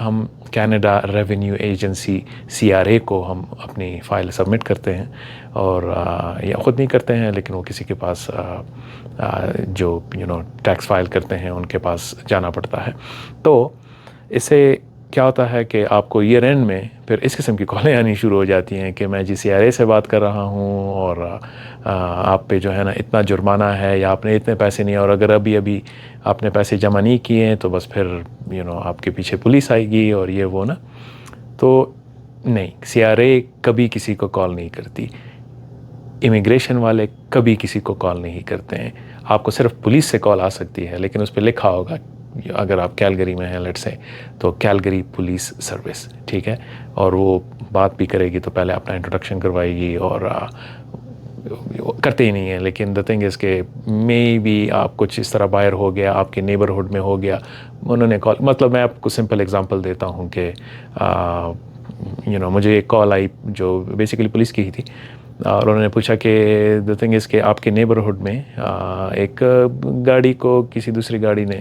ہم Canada revenue agency CRA کو ہم اپنی فائل سبمٹ کرتے ہیں، اور یا خود نہیں کرتے ہیں لیکن وہ کسی کے پاس جو ٹیکس فائل کرتے ہیں ان کے پاس جانا پڑتا ہے. تو اس سے کیا ہوتا ہے کہ آپ کو ایئر اینڈ میں پھر اس قسم کی کالیں آنی شروع ہو جاتی ہیں کہ میں CRA سے بات کر رہا ہوں، اور آپ پہ جو ہے نا اتنا جرمانہ ہے، یا آپ نے اتنے پیسے نہیں، اور اگر ابھی آپ نے پیسے جمع نہیں کیے ہیں تو بس پھر آپ کے پیچھے پولیس آئے گی اور یہ وہ نا. تو نہیں، CRA کبھی کسی کو کال نہیں کرتی، امیگریشن والے کبھی کسی کو کال نہیں کرتے ہیں. آپ کو صرف پولیس سے کال آ سکتی ہے، لیکن اس پہ لکھا ہوگا اگر آپ کیلگری میں ہیں لیٹ سے تو کیلگری پولیس سروس، ٹھیک ہے، اور وہ بات بھی کرے گی تو پہلے اپنا انٹروڈکشن کروائے گی، اور کرتے ہی نہیں ہیں. لیکن دا تھنگ از کہ مے بی آپ کچھ اس طرح باہر ہو گیا، آپ کے نیبرہڈ میں ہو گیا، انہوں نے کال، مطلب میں آپ کو سمپل ایگزامپل دیتا ہوں کہ مجھے ایک کال آئی جو بیسیکلی پولیس کی ہی تھی، اور انہوں نے پوچھا کہ دا تھنگ از کہ آپ کے نیبرہڈ میں ایک گاڑی کو کسی دوسری گاڑی نے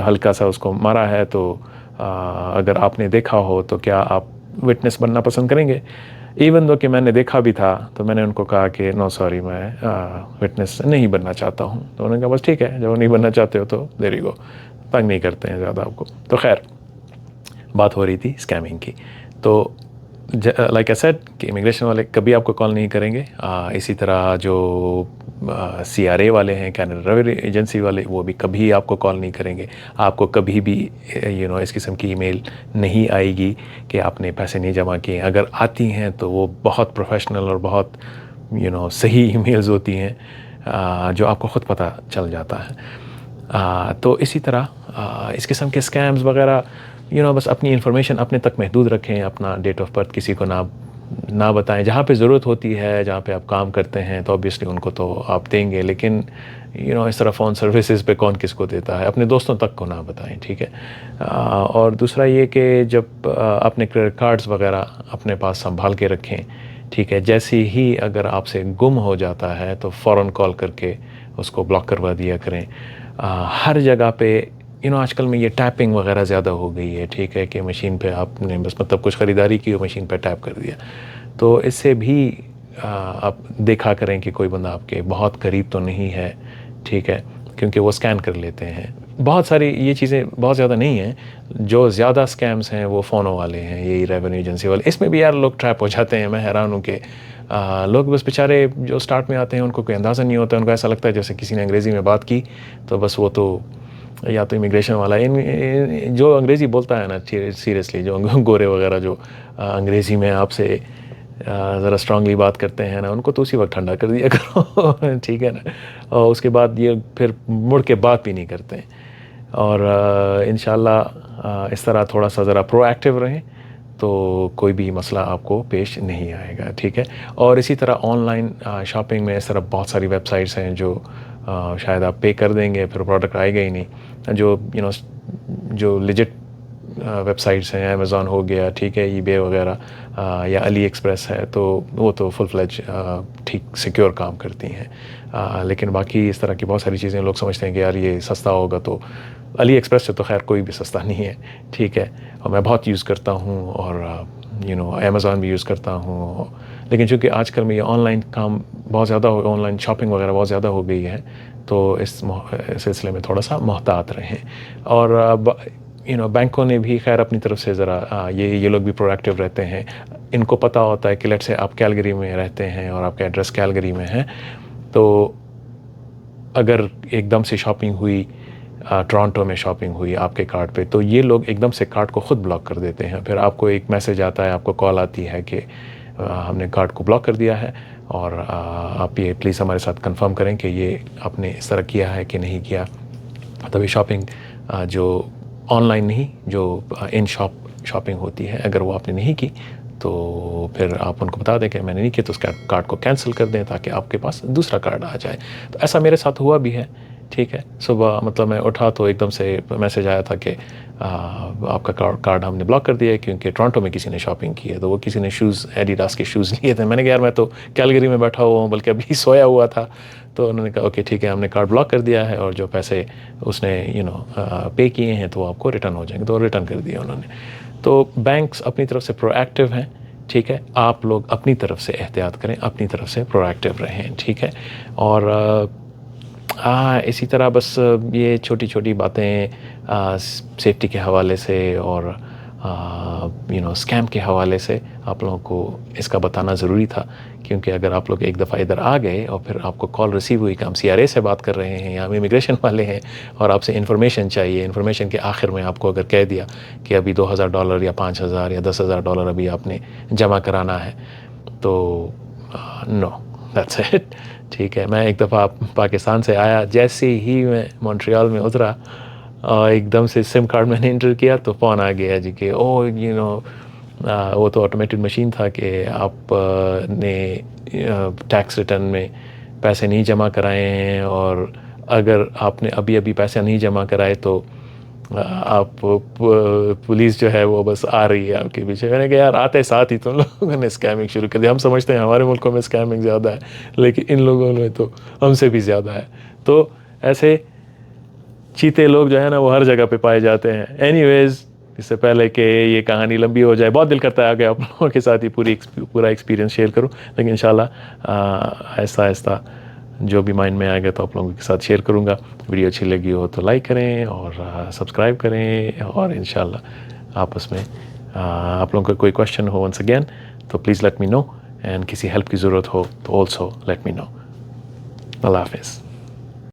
ہلکا سا اس کو مارا ہے، تو اگر آپ نے دیکھا ہو تو کیا آپ وٹنس بننا پسند کریں گے؟ ایون دو کہ میں نے دیکھا بھی تھا تو میں نے ان کو کہا کہ نو سوری، میں وٹنس نہیں بننا چاہتا ہوں. تو انہوں نے کہا بس ٹھیک ہے، جب وہ نہیں بننا چاہتے ہو تو دیر یو گو، تنگ نہیں کرتے ہیں زیادہ آپ کو. تو خیر بات ہو رہی تھی اسکیمنگ کی. تو لائک آئی سیڈ کہ امیگریشن والے کبھی آپ کو کال نہیں کریں گے. اسی طرح جو CRA والے ہیں، کینیڈا ریونیو ایجنسی والے، وہ بھی کبھی آپ کو کال نہیں کریں گے. آپ کو کبھی بھی اس قسم کی ای میل نہیں آئے گی کہ آپ نے پیسے نہیں جمع کیے. اگر آتی ہیں تو وہ بہت پروفیشنل اور بہت صحیح ای میلز ہوتی ہیں جو آپ کو خود پتہ چل جاتا ہے. تو اسی طرح اس قسم کے اسکیمز وغیرہ بس اپنی انفارمیشن اپنے تک محدود رکھیں، اپنا ڈیٹ آف برتھ کسی کو نہ بتائیں. جہاں پہ ضرورت ہوتی ہے، جہاں پہ آپ کام کرتے ہیں تو اوبیسلی ان کو تو آپ دیں گے، لیکن اس طرح فون سروسز پہ کون کس کو دیتا ہے، اپنے دوستوں تک کو نہ بتائیں، ٹھیک ہے. اور دوسرا یہ کہ جب اپنے کریڈٹ کارڈز وغیرہ اپنے پاس سنبھال کے رکھیں، ٹھیک ہے. جیسے ہی اگر آپ سے گم ہو جاتا ہے تو فوراً کال کر کے اس کو بلاک کروا دیا کریں. ہر جگہ پہ آج کل میں یہ ٹیپنگ وغیرہ زیادہ ہو گئی ہے، ٹھیک ہے، کہ مشین پہ آپ نے بس مطلب کچھ خریداری کی اور مشین پہ ٹیپ کر دیا. تو اس سے بھی آپ دیکھا کریں کہ کوئی بندہ آپ کے بہت قریب تو نہیں ہے، ٹھیک ہے، کیونکہ وہ اسکین کر لیتے ہیں. بہت ساری یہ چیزیں بہت زیادہ نہیں ہیں، جو زیادہ اسکیمز ہیں وہ فونوں والے ہیں، یہی ریونیو ایجنسی والے. اس میں بھی یار لوگ ٹریپ ہو جاتے ہیں. میں حیران ہوں کہ لوگ بس بیچارے جو سٹارٹ میں آتے ہیں ان کو کوئی اندازہ نہیں ہوتا، ان کو ایسا لگتا ہے جیسے کسی نے انگریزی میں بات کی تو بس وہ تو یا تو امیگریشن والا جو انگریزی بولتا ہے نا، سیریسلی جو گورے وغیرہ جو انگریزی میں آپ سے ذرا اسٹرانگلی بات کرتے ہیں نا، ان کو تو اسی وقت ٹھنڈا کر دیا کرو ٹھیک ہے نا. اور اس کے بعد یہ پھر مڑ کے بات بھی نہیں کرتے ہیں. اور انشاءاللہ اس طرح تھوڑا سا ذرا پرو ایکٹیو رہیں تو کوئی بھی مسئلہ آپ کو پیش نہیں آئے گا، ٹھیک ہے. اور اسی طرح آن لائن شاپنگ میں اس طرح بہت ساری ویب سائٹس ہیں جو شاید آپ پے کر دیں گے پھر پروڈکٹ آئے گا ہی نہیں. جو لیجٹ ویب سائٹس ہیں، امیزون ہو گیا، ٹھیک ہے، ای بے وغیرہ، یا علی ایکسپریس ہے، تو وہ تو فل فلیج ٹھیک سیکیور کام کرتی ہیں. لیکن باقی اس طرح کی بہت ساری چیزیں لوگ سمجھتے ہیں کہ یار یہ سستا ہوگا، تو علی ایکسپریس سے تو خیر کوئی بھی سستا نہیں ہے، ٹھیک ہے. اور میں بہت یوز کرتا ہوں، اور امیزون بھی یوز کرتا ہوں. لیکن چونکہ آج کل میں یہ آن لائن کام بہت زیادہ آن لائن شاپنگ وغیرہ بہت زیادہ ہو گئی ہے، تو اس سلسلے میں تھوڑا سا محتاط رہیں. اور بینکوں نے بھی خیر اپنی طرف سے ذرا یہ لوگ بھی پرو ایکٹیو رہتے ہیں. ان کو پتہ ہوتا ہے کہ لیٹ سے آپ کیلگری میں رہتے ہیں اور آپ کا ایڈریس کیلگری میں ہے، تو اگر ایک دم سے شاپنگ ہوئی، ٹورانٹو میں شاپنگ ہوئی آپ کے کارڈ پہ، تو یہ لوگ ایک دم سے کارڈ کو خود بلاک کر دیتے ہیں. پھر آپ کو ایک میسج آتا ہے، آپ کو کال آتی ہے کہ ہم نے کارڈ کو بلاک کر دیا ہے، اور آپ یہ پلیز ہمارے ساتھ کنفرم کریں کہ یہ آپ نے اس طرح کیا ہے کہ نہیں کیا. تبھی شاپنگ جو آن لائن نہیں، جو ان شاپنگ ہوتی ہے، اگر وہ آپ نے نہیں کی تو پھر آپ ان کو بتا دیں کہ میں نے نہیں کیا، تو اس کارڈ کو کینسل کر دیں تاکہ آپ کے پاس دوسرا کارڈ آ جائے. تو ایسا میرے ساتھ ہوا بھی ہے، ٹھیک ہے. صبح مطلب میں اٹھا تو ایک دم سے میسج آیا تھا کہ آپ کا کارڈ ہم نے بلاک کر دیا ہے کیونکہ ٹورانٹو میں کسی نے شاپنگ کی ہے. تو وہ کسی نے شوز ایڈیڈاس کے شوز لیے تھے. میں نے کہا یار میں تو کیلگری میں بیٹھا ہوا ہوں بلکہ ابھی سویا ہوا تھا. تو انہوں نے کہا اوکے ٹھیک ہے ہم نے کارڈ بلاک کر دیا ہے اور جو پیسے اس نے پے کیے ہیں تو وہ آپ کو ریٹرن ہو جائیں گے. تو ریٹرن کر دیا انہوں نے. تو بینکس اپنی طرف سے پرو ایکٹیو ہیں. ٹھیک ہے آپ لوگ اپنی طرف سے احتیاط کریں, اپنی طرف سے پرو ایکٹیو رہیں. ٹھیک ہے اور اسی طرح بس یہ چھوٹی چھوٹی باتیں سیفٹی کے حوالے سے اور اسکیم کے حوالے سے آپ لوگوں کو اس کا بتانا ضروری تھا. کیونکہ اگر آپ لوگ ایک دفعہ ادھر آ گئے اور پھر آپ کو کال ریسیو ہوئی کہ ہم CRA سے بات کر رہے ہیں یا ہم امیگریشن والے ہیں اور آپ سے انفارمیشن چاہیے, انفارمیشن کے آخر میں آپ کو اگر کہہ دیا کہ ابھی $2,000 یا $5,000 یا $10,000 ابھی آپ نے جمع کرانا ہے تو نو دیٹس اٹ. ٹھیک ہے میں ایک دفعہ پاکستان سے آیا, جیسے ہی میں مونٹریال میں اترا ایک دم سے سم کارڈ میں نے انٹر کیا تو فون آ گیا جی کہ وہ تو آٹومیٹڈ مشین تھا کہ آپ نے ٹیکس ریٹرن میں پیسے نہیں جمع کرائے ہیں اور اگر آپ نے ابھی پیسے نہیں جمع کرائے تو آپ پولیس جو ہے وہ بس آ رہی ہے آپ کے پیچھے. میں نے کہا یار آتے ساتھ ہی تم لوگوں نے اسکیمنگ شروع کر دی. ہم سمجھتے ہیں ہمارے ملکوں میں اسکیمنگ زیادہ ہے لیکن ان لوگوں میں تو ہم سے بھی زیادہ ہے. تو ایسے چیتے لوگ جو ہے نا وہ ہر جگہ پہ پائے جاتے ہیں. اینی ویز اس سے پہلے کہ یہ کہانی لمبی ہو جائے, بہت دل کرتا ہے آگے آپ لوگوں کے ساتھ ہی پورا ایکسپیرینس شیئر کروں, لیکن انشاءاللہ آہستہ آہستہ جو بھی مائنڈ میں آئے گا تو آپ لوگوں کے ساتھ شیئر کروں گا. ویڈیو اچھی لگی ہو تو لائک کریں اور سبسکرائب کریں اور انشاءاللہ آپس میں آپ لوگوں کا کوئی کویشچن ہو ونس اگین تو please let me know, and کسی ہیلپ کی ضرورت ہو تو آلسو لیٹ می نو. اللہ حافظ.